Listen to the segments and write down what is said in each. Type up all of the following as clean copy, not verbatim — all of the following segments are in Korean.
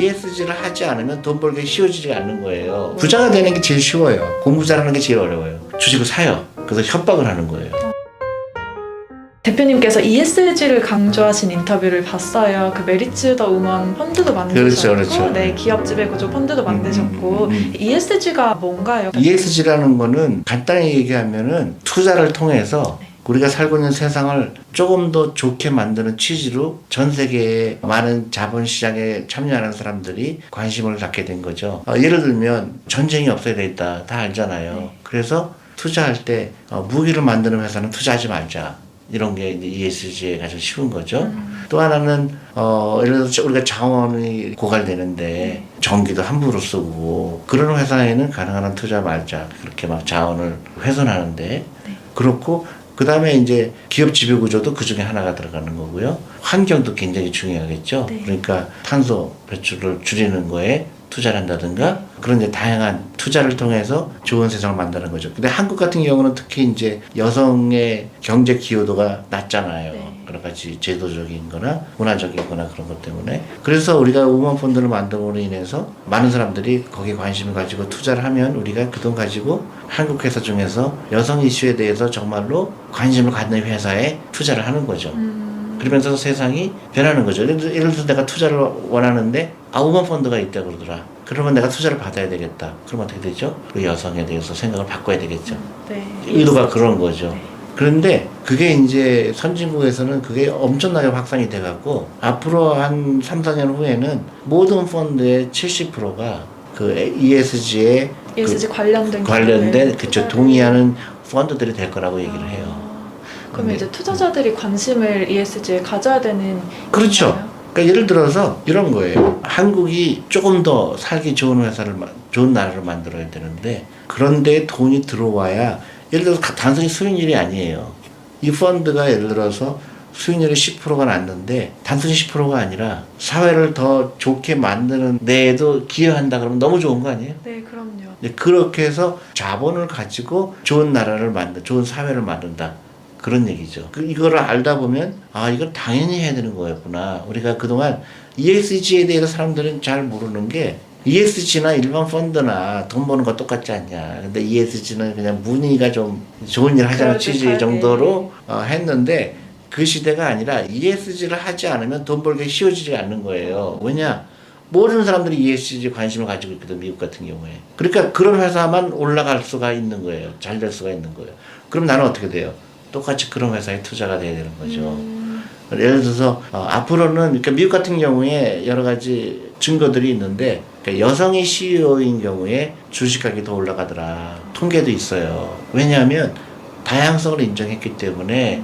ESG를 하지 않으면 돈 벌기 쉬워지지 않는 거예요. 부자가 되는 게 제일 쉬워요. 공부 잘하는 게 제일 어려워요. 주식을 사요. 그래서 협박을 하는 거예요. 대표님께서 ESG를 강조하신 인터뷰를 봤어요. 그 메리츠 더 우먼 펀드도 만드셨고, 그렇죠. 네, 기업 지배구조 펀드도 만드셨고, ESG가 뭔가요? ESG라는 거는 간단히 얘기하면은 투자를 통해서 우리가 살고 있는 세상을 조금 더 좋게 만드는 취지로 전 세계의 많은 자본시장에 참여하는 사람들이 관심을 갖게 된 거죠. 예를 들면 전쟁이 없어야 되겠다. 다 알잖아요. 네. 그래서 투자할 때 무기를 만드는 회사는 투자하지 말자. 이런 게 이제 ESG에 가장 쉬운 거죠. 또 하나는 예를 들어서 우리가 자원이 고갈되는데 전기도 함부로 쓰고 그런 회사에는 가능한 한 투자 말자. 그렇게 막 자원을 훼손하는데 그렇고 그 다음에 이제 기업 지배 구조도 그 중에 하나가 들어가는 거고요. 환경도 굉장히 중요하겠죠. 네. 그러니까 탄소 배출을 줄이는 거에 투자를 한다든가 그런 이제 다양한 투자를 통해서 좋은 세상을 만드는 거죠. 근데 한국 같은 경우는 특히 이제 여성의 경제 기여도가 낮잖아요. 네. 여러 가지 제도적인 거나 문화적인 거나 그런 것 때문에. 그래서 우리가 우먼 펀드를 만듦으로 인해서 많은 사람들이 거기에 관심을 가지고 투자를 하면 우리가 그 돈 가지고 한국 회사 중에서 여성 이슈에 대해서 정말로 관심을 갖는 회사에 투자를 하는 거죠. 그러면서 세상이 변하는 거죠. 예를 들어서 내가 투자를 원하는데 우먼 펀드가 있다 그러더라. 그러면 내가 투자를 받아야 되겠다. 그러면 어떻게 되죠? 그 여성에 대해서 생각을 바꿔야 되겠죠. 네. 의도가 그런 거죠. 네. 그런데 그게 이제 선진국에서는 그게 엄청나게 확산이 돼갖고 앞으로 한 3, 4년 후에는 모든 펀드의 70%가 그 ESG에 ESG 관련된 그쵸 동의하는 펀드들이 될 거라고 얘기를 해요. 그러면 이제 투자자들이 관심을 ESG에 가져야 되는 그렇죠. 건가요? 그러니까 예를 들어서 이런 거예요. 한국이 조금 더 살기 좋은 좋은 나라를 만들어야 되는데 그런데 돈이 들어와야 예를 들어서 단순히 수익률이 아니에요. 이 펀드가 예를 들어서 수익률이 10%가 났는데 단순히 10%가 아니라 사회를 더 좋게 만드는 데에도 기여한다 그러면 너무 좋은 거 아니에요? 네, 그럼요. 그렇게 해서 자본을 가지고 좋은 나라를 좋은 사회를 만든다. 그런 얘기죠. 이거를 알다 보면 이걸 당연히 해야 되는 거였구나. 우리가 그동안 ESG에 대해서 사람들은 잘 모르는 게 ESG나 일반 펀드나 돈 버는 거 똑같지 않냐. 근데 ESG는 그냥 문의가 좀 좋은 일 하자는 취지 정도로 했는데 그 시대가 아니라 ESG를 하지 않으면 돈 벌기 쉬워지지 않는 거예요. 왜냐? 모든 사람들이 ESG 관심을 가지고 있거든, 미국 같은 경우에. 그러니까 그런 회사만 올라갈 수가 있는 거예요. 잘 될 수가 있는 거예요. 그럼 나는 어떻게 돼요? 똑같이 그런 회사에 투자가 돼야 되는 거죠. 예를 들어서 앞으로는 그러니까 미국 같은 경우에 여러 가지 증거들이 있는데 그러니까 여성이 CEO인 경우에 주식가격이 더 올라가더라. 통계도 있어요. 왜냐하면 다양성을 인정했기 때문에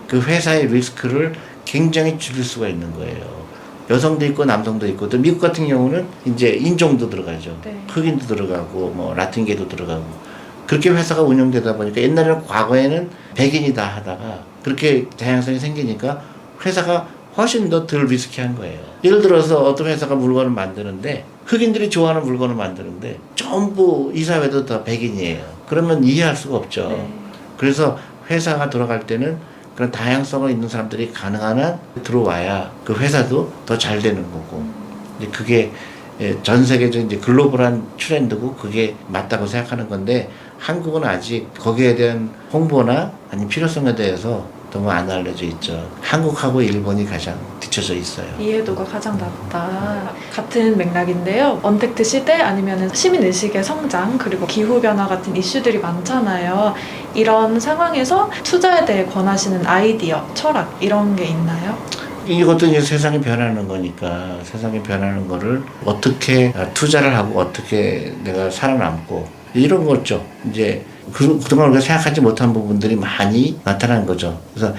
그 회사의 리스크를 굉장히 줄일 수가 있는 거예요. 여성도 있고 남성도 있고 또 미국 같은 경우는 이제 인종도 들어가죠. 네. 흑인도 들어가고 뭐 라틴계도 들어가고 그렇게 회사가 운영되다 보니까 옛날에는 과거에는 백인이다 하다가 그렇게 다양성이 생기니까 회사가 훨씬 더 덜 리스키한 거예요. 예를 들어서 어떤 회사가 물건을 만드는데 흑인들이 좋아하는 물건을 만드는데 전부 이사회도 다 백인이에요. 그러면 이해할 수가 없죠. 네. 그래서 회사가 돌아갈 때는 그런 다양성을 있는 사람들이 가능한 한 들어와야 그 회사도 더 잘 되는 거고 이제 그게 전 세계적 이제 글로벌한 트렌드고 그게 맞다고 생각하는 건데 한국은 아직 거기에 대한 홍보나 아니면 필요성에 대해서 너무 안 알려져 있죠. 한국하고 일본이 가장 뒤쳐져 있어요. 이해도가 가장 낮다. 같은 맥락인데요. 언택트 시대 아니면 시민의식의 성장 그리고 기후변화 같은 이슈들이 많잖아요. 이런 상황에서 투자에 대해 권하시는 아이디어, 철학 이런 게 있나요? 이것도 이제 세상이 변하는 거니까 세상이 변하는 거를 어떻게 투자를 하고 어떻게 내가 살아남고 이런 거죠. 이제 그동안 우리가 생각하지 못한 부분들이 많이 나타난 거죠. 그래서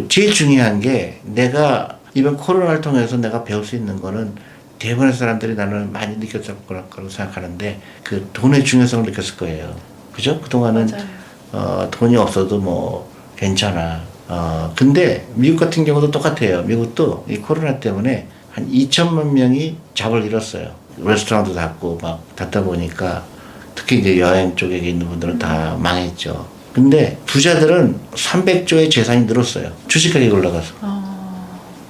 제일 중요한 게 내가 이번 코로나를 통해서 내가 배울 수 있는 거는 대부분의 사람들이 나는 많이 느꼈을 거라고 생각하는데 그 돈의 중요성을 느꼈을 거예요. 그죠? 그동안은 돈이 없어도 뭐 괜찮아. 근데 미국 같은 경우도 똑같아요. 미국도 이 코로나 때문에 한 2천만 명이 잡을 잃었어요. 레스토랑도 닫고 막 닫다 보니까 특히 이제 여행 쪽에 있는 분들은 다 망했죠. 근데 부자들은 300조의 재산이 늘었어요. 주식 가격이 올라가서.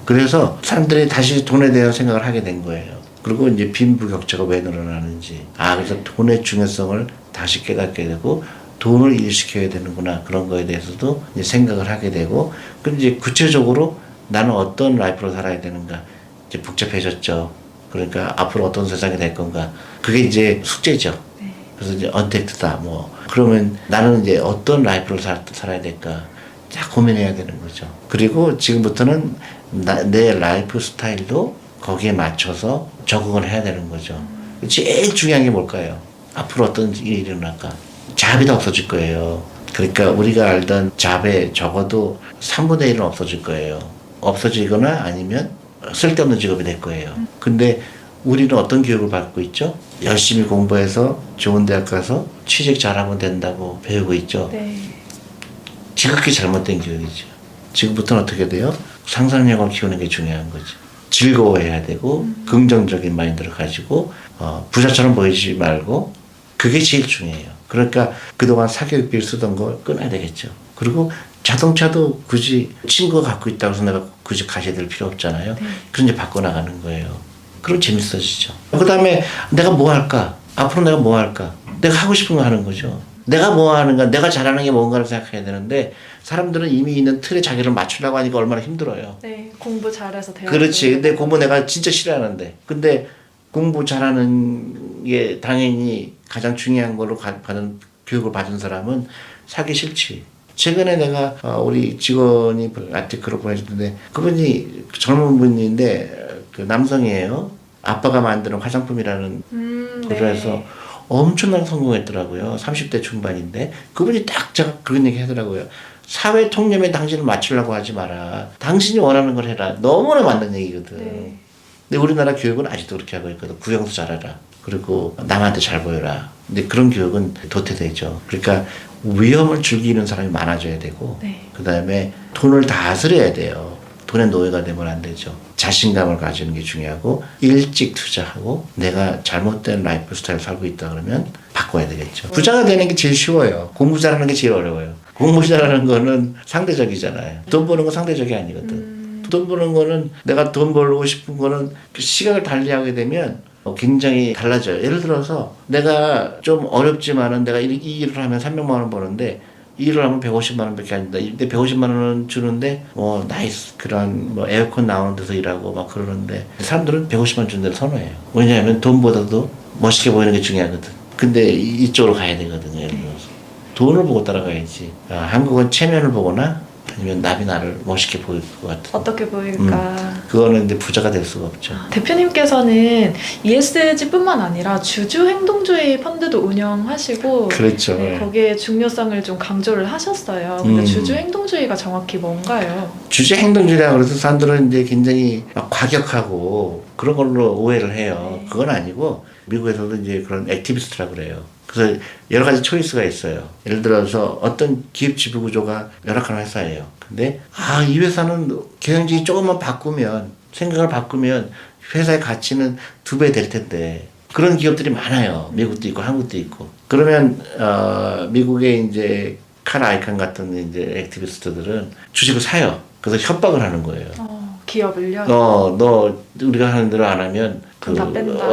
그래서 사람들이 다시 돈에 대한 생각을 하게 된 거예요. 그리고 이제 빈부격차가 왜 늘어나는지. 그래서 돈의 중요성을 다시 깨닫게 되고 돈을 일시켜야 되는구나. 그런 거에 대해서도 이제 생각을 하게 되고, 그럼 이제 구체적으로 나는 어떤 라이프로 살아야 되는가. 이제 복잡해졌죠. 그러니까 앞으로 어떤 세상이 될 건가. 그게 이제 숙제죠. 네. 그래서 이제 언택트다. 뭐 그러면 나는 이제 어떤 라이프를 살아야 될까. 자 고민해야 되는 거죠. 그리고 지금부터는 내 라이프 스타일도 거기에 맞춰서 적응을 해야 되는 거죠. 제일 중요한 게 뭘까요? 앞으로 어떤 일이 일어날까? 잡이 다 없어질 거예요. 그러니까 우리가 알던 잡의 적어도 3분의 1은 없어질 거예요. 없어지거나 아니면 쓸데없는 직업이 될 거예요. 근데 우리는 어떤 교육을 받고 있죠? 열심히 공부해서 좋은 대학 가서 취직 잘하면 된다고 배우고 있죠. 네. 지극히 잘못된 교육이죠. 지금부터는 어떻게 돼요? 상상력을 키우는 게 중요한 거죠. 즐거워해야 되고 긍정적인 마인드를 가지고 부자처럼 보이지 말고 그게 제일 중요해요. 그러니까 그동안 사교육비를 쓰던 거 끊어야 되겠죠. 그리고 자동차도 굳이 친구가 갖고 있다고 해서 내가 굳이 가셔야 될 필요 없잖아요. 그럼 이제 바꿔나가는 거예요. 그럼 재밌어지죠. 그 다음에 내가 뭐 할까? 앞으로 내가 뭐 할까? 내가 하고 싶은 거 하는 거죠. 내가 뭐 하는가? 내가 잘하는 게 뭔가를 생각해야 되는데 사람들은 이미 있는 틀에 자기를 맞추려고 하니까 얼마나 힘들어요. 네, 공부 잘해서 대학. 그렇지. 근데 공부 내가 진짜 싫어하는데. 근데 공부 잘하는 게 당연히 가장 중요한 걸로 교육을 받은 사람은 사기 싫지. 최근에 내가 우리 직원이 아티클을 보내줬는데 그분이 젊은 분인데 그 남성이에요. 아빠가 만드는 화장품이라는 부서에서 네. 엄청난 성공했더라고요. 30대 중반인데 그분이 딱 제가 그런 얘기 하더라고요. 사회 통념에 당신을 맞추려고 하지 마라. 당신이 원하는 걸 해라. 너무나 맞는 얘기거든. 네. 근데 우리나라 교육은 아직도 그렇게 하고 있거든. 구형도 잘해라. 그리고 남한테 잘 보여라. 근데 그런 교육은 도태되죠. 그러니까 위험을 즐기는 사람이 많아져야 되고 네. 그다음에 돈을 다스려야 돼요. 돈의 노예가 되면 안 되죠. 자신감을 가지는 게 중요하고 일찍 투자하고 내가 잘못된 라이프 스타일 살고 있다 그러면 바꿔야 되겠죠. 부자가 되는 게 제일 쉬워요. 공부 잘하는 게 제일 어려워요. 공부 잘하는 거는 상대적이잖아요. 돈 버는 건 상대적이 아니거든. 돈 버는 거는 내가 돈 벌고 싶은 거는 그 시각을 달리하게 되면 굉장히 달라져요. 예를 들어서 내가 좀 어렵지만은 내가 이 일을 하면 300만 원 버는데 이 일을 하면 150만 원밖에 안 된다. 근데 150만 원은 주는데 나이스 그런 에어컨 나오는 데서 일하고 막 그러는데 사람들은 150만 원 주는 데를 선호해요. 왜냐하면 돈보다도 멋있게 보이는 게 중요하거든. 근데 이쪽으로 가야 되거든요. 예를 들어서 돈을 보고 따라가야지. 한국은 체면을 보거나 아니면 남이 나를 멋있게 보일 것 같은. 어떻게 보일까? 그거는 이제 부자가 될 수가 없죠. 대표님께서는 ESG뿐만 아니라 주주 행동주의 펀드도 운영하시고 그렇죠. 네, 거기에 중요성을 좀 강조를 하셨어요. 근데 주주 행동주의가 정확히 뭔가요? 주주 행동주의라고 그래서 사람들은 이제 굉장히 막 과격하고 그런 걸로 오해를 해요. 그건 아니고 미국에서도 이제 그런 액티비스트라고 그래요. 그래서 여러 가지 초이스가 있어요. 예를 들어서 어떤 기업 지배 구조가 열악한 회사예요. 근데 이 회사는 경영진이 조금만 바꾸면 생각을 바꾸면 회사의 가치는 2배 될 텐데 그런 기업들이 많아요. 미국도 있고 한국도 있고. 그러면 미국의 이제 칼 아이칸 같은 이제 액티비스트들은 주식을 사요. 그래서 협박을 하는 거예요. 기업을요? 너 우리가 하는 대로 안 하면 다 뺀다.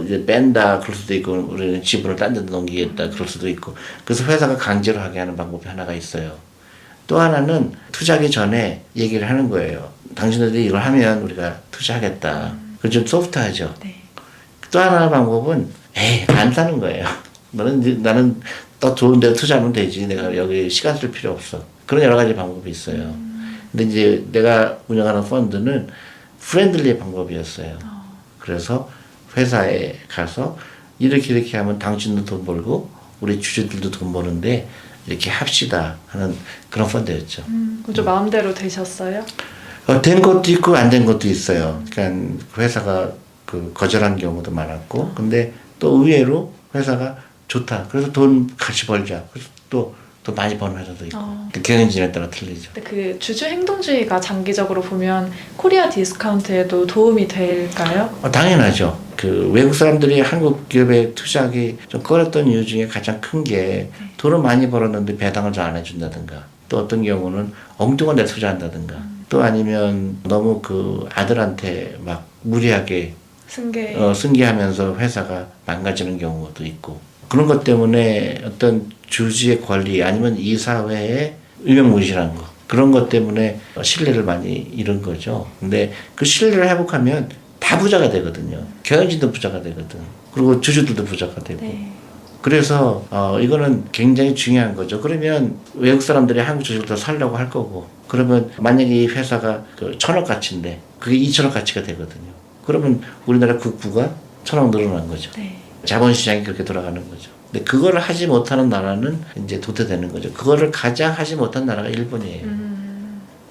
이제 뺀다. 그럴 수도 있고 우리는 지분을 딴 데 넘기겠다. 그럴 수도 있고. 그래서 회사가 강제로 하게 하는 방법이 하나가 있어요. 또 하나는 투자하기 전에 얘기를 하는 거예요. 당신들이 이걸 하면 우리가 투자하겠다. 그건 좀 소프트하죠. 네. 또 하나의 방법은 안 사는 거예요. 나는 더 좋은 데 투자하면 되지. 내가 여기 시간 쓸 필요 없어. 그런 여러 가지 방법이 있어요. 근데 이제 내가 운영하는 펀드는 프렌들리의 방법이었어요. 그래서 회사에 가서 이렇게 하면 당신도 돈 벌고 우리 주주들도 돈 버는데 이렇게 합시다 하는 그런 펀드였죠. 그럼 좀 마음대로 되셨어요? 된 것도 있고 안 된 것도 있어요. 그러니까 그 회사가 거절한 경우도 많았고 근데 또 의외로 회사가 좋다. 그래서 돈 같이 벌자. 그래서 또 많이 버는 회사도 있고 그 경영진에 따라 틀리죠. 근데 그 주주 행동주의가 장기적으로 보면 코리아 디스카운트에도 도움이 될까요? 당연하죠. 그 외국 사람들이 한국 기업에 투자하기 좀 꺼렸던 이유 중에 가장 큰 게 돈을 많이 벌었는데 배당을 잘 안 해준다든가 또 어떤 경우는 엉뚱한 데 투자한다든가 또 아니면 너무 그 아들한테 막 무리하게 승계. 승계하면서 회사가 망가지는 경우도 있고 그런 것 때문에 어떤 주주의 권리 아니면 이사회의 유명무실한 거 그런 것 때문에 신뢰를 많이 잃은 거죠. 근데 그 신뢰를 회복하면 다 부자가 되거든요. 경영진도 부자가 되거든. 그리고 주주들도 부자가 되고. 네. 그래서 이거는 굉장히 중요한 거죠. 그러면 외국 사람들이 한국 주식을 더 살려고 할 거고 그러면 만약에 이 회사가 그 1,000억 가치인데 그게 2,000억 가치가 되거든요. 그러면 우리나라 국부가 1,000억 늘어난 거죠. 네. 자본시장이 그렇게 돌아가는 거죠. 근데 그거를 하지 못하는 나라는 이제 도태되는 거죠. 그거를 가장 하지 못한 나라가 일본이에요.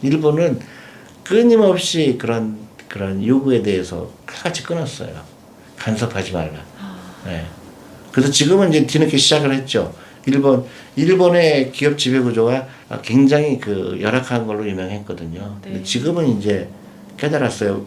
일본은 끊임없이 그런 요구에 대해서 칼같이 끊었어요. 간섭하지 말라. 네. 그래서 지금은 이제 뒤늦게 시작을 했죠. 일본의 기업 지배 구조가 굉장히 그 열악한 걸로 유명했거든요. 네. 근데 지금은 이제 깨달았어요.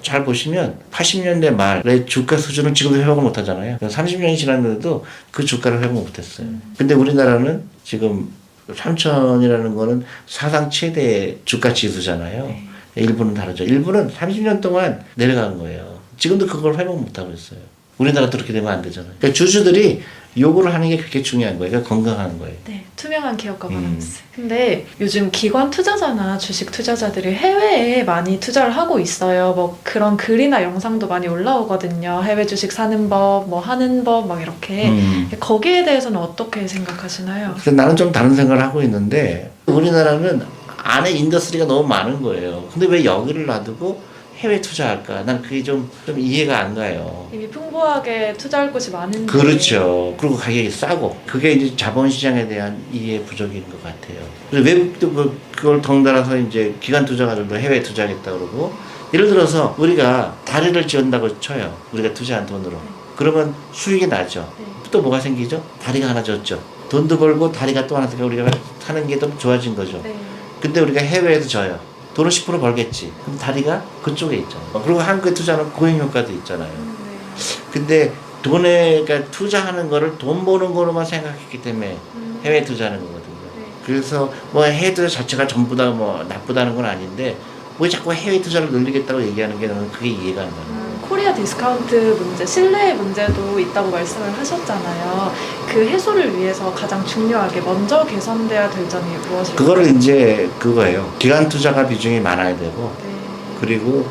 잘 보시면 80년대 말의 주가 수준은 지금도 회복을 못 하잖아요. 30년이 지났는데도 그 주가를 회복 못 했어요. 근데 우리나라는 지금 3천이라는 거는 사상 최대의 주가 지수잖아요. 네. 일본은 다르죠. 일본은 30년 동안 내려간 거예요. 지금도 그걸 회복 못 하고 있어요. 우리나라도 그렇게 되면 안 되잖아요. 그러니까 주주들이 요구를 하는 게 그렇게 중요한 거예요. 그러니까 건강한 거예요. 네, 투명한 기업가 바란스. 근데 요즘 기관 투자자나 주식 투자자들이 해외에 많이 투자를 하고 있어요. 뭐 그런 글이나 영상도 많이 올라오거든요. 해외 주식 사는 법, 뭐 하는 법, 막 이렇게. 거기에 대해서는 어떻게 생각하시나요? 그래서 나는 좀 다른 생각을 하고 있는데 우리나라는 안에 인더스트리가 너무 많은 거예요. 근데 왜 여기를 놔두고 해외 투자할까? 난 그게 좀 이해가 안 가요. 이미 풍부하게 투자할 곳이 많은데. 그렇죠. 그리고 가격이 싸고. 그게 이제 자본시장에 대한 이해 부족인 것 같아요. 그래서 외국도 그걸 덩달아서 이제 기관 투자가들도 해외 투자하겠다 그러고, 예를 들어서 우리가 다리를 지은다고 쳐요. 우리가 투자한 돈으로. 그러면 수익이 나죠. 네. 또 뭐가 생기죠? 다리가 하나 졌죠. 돈도 벌고 다리가 또 하나 생겨 우리가 사는 게 좀 좋아진 거죠. 네. 근데 우리가 해외에서 져요. 돈을 10% 벌겠지. 그럼 다리가 그쪽에 있잖아요. 그리고 한국에 투자하는 고용 효과도 있잖아요. 네. 근데 돈에 그러니까 투자하는 거를 돈 버는 거로만 생각했기 때문에 해외 투자하는 거거든요. 네. 그래서 뭐 해외 투자 자체가 전부 다 뭐 나쁘다는 건 아닌데 왜 자꾸 해외 투자를 늘리겠다고 얘기하는 게 나는 그게 이해가 안 가는 거예요. 코리아 디스카운트 문제, 신뢰의 문제도 있다고 말씀을 하셨잖아요. 그 해소를 위해서 가장 중요하게 먼저 개선돼야 될 점이 무엇일까요? 그거를 이제 그거예요. 기관 투자가 비중이 많아야 되고 네. 그리고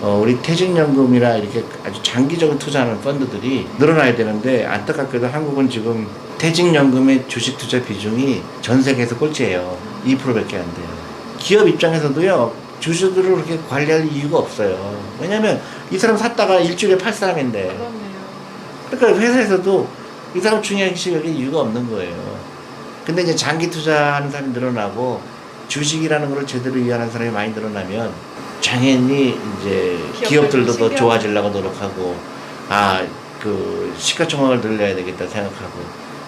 우리 퇴직연금이나 이렇게 아주 장기적으로 투자하는 펀드들이 늘어나야 되는데 안타깝게도 한국은 지금 퇴직연금의 주식 투자 비중이 전 세계에서 꼴찌예요. 2%밖에 안 돼요. 기업 입장에서도요. 주주들을 그렇게 관리할 이유가 없어요. 왜냐면 이 사람 샀다가 일주일에 팔 사람인데. 그렇네요. 그러니까 회사에서도 이 사람 중요시 여길 이유가 없는 거예요. 근데 이제 장기 투자하는 사람이 늘어나고 주식이라는 걸 제대로 이해하는 사람이 많이 늘어나면 당연히 이제 기업들도 더 좋아지려고 노력하고 그 시가총액을 늘려야 되겠다 생각하고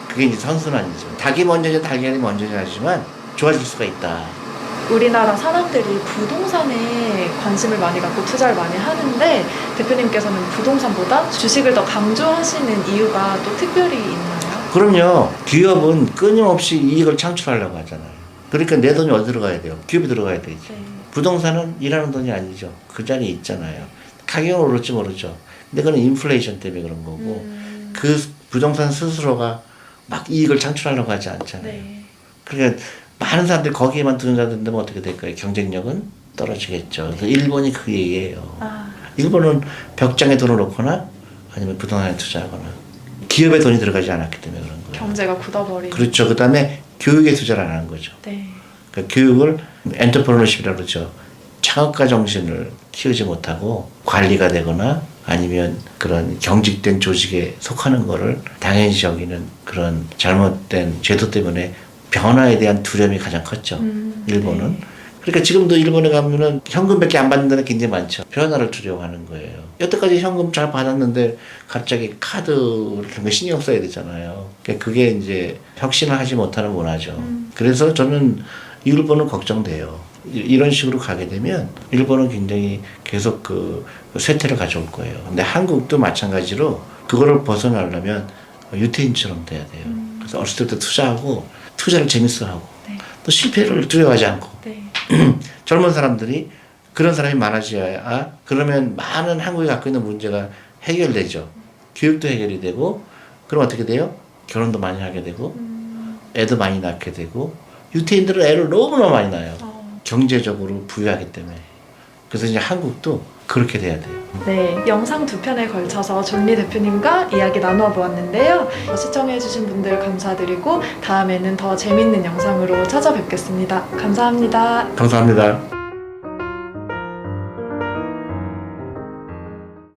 그게 이제 선순환이죠. 닭이 먼저냐 달걀이 먼저냐 하지만 좋아질 수가 있다. 우리나라 사람들이 부동산에 관심을 많이 갖고 투자를 많이 하는데 대표님께서는 부동산보다 주식을 더 강조하시는 이유가 또 특별히 있나요? 그럼요. 기업은 끊임없이 이익을 창출하려고 하잖아요. 그러니까 내 돈이 어디로 가야 돼요? 기업이 들어가야 되지. 네. 부동산은 일하는 돈이 아니죠. 그 자리에 있잖아요. 가격은 오를지 모르죠. 근데 그건 인플레이션 때문에 그런 거고 그 부동산 스스로가 막 이익을 창출하려고 하지 않잖아요. 네. 그러니까 많은 사람들이 거기에만 투자된다면 어떻게 될까요? 경쟁력은 떨어지겠죠. 그래서 일본이 그 얘기예요. 일본은 벽장에 돈을 놓거나 아니면 부동산에 투자하거나 기업에 돈이 들어가지 않았기 때문에 그런 거예요. 경제가 굳어버리는. 그렇죠. 그 다음에 교육에 투자를 안 하는 거죠. 네. 그러니까 교육을 엔터프레너십이라고 그러죠. 창업가 정신을 키우지 못하고 관리가 되거나 아니면 그런 경직된 조직에 속하는 거를 당연시 여기는 그런 잘못된 제도 때문에 변화에 대한 두려움이 가장 컸죠. 일본은. 네. 그러니까 지금도 일본에 가면은 현금밖에 안 받는 데는 굉장히 많죠. 변화를 두려워하는 거예요. 여태까지 현금 잘 받았는데 갑자기 카드 이런 거 신경 써야 되잖아요. 그러니까 그게 이제 혁신을 하지 못하는 문화죠. 그래서 저는 일본은 걱정돼요. 이런 식으로 가게 되면 일본은 굉장히 계속 그 쇠퇴를 가져올 거예요. 근데 한국도 마찬가지로 그거를 벗어나려면 유태인처럼 돼야 돼요. 그래서 어렸을 때부터 투자하고 투자를 재밌어 하고 네. 또 실패를 두려워하지 않고 네. 젊은 사람들이 그런 사람이 많아져야 그러면 많은 한국이 갖고 있는 문제가 해결되죠. 교육도 해결이 되고 그럼 어떻게 돼요? 결혼도 많이 하게 되고 애도 많이 낳게 되고 유태인들은 애를 너무나 많이 낳아요. 경제적으로 부유하기 때문에. 그래서 이제 한국도 그렇게 돼야 돼요. 네, 영상 2편에 걸쳐서 존리 대표님과 이야기 나누어 보았는데요. 시청해주신 분들 감사드리고 다음에는 더 재밌는 영상으로 찾아뵙겠습니다. 감사합니다. 감사합니다.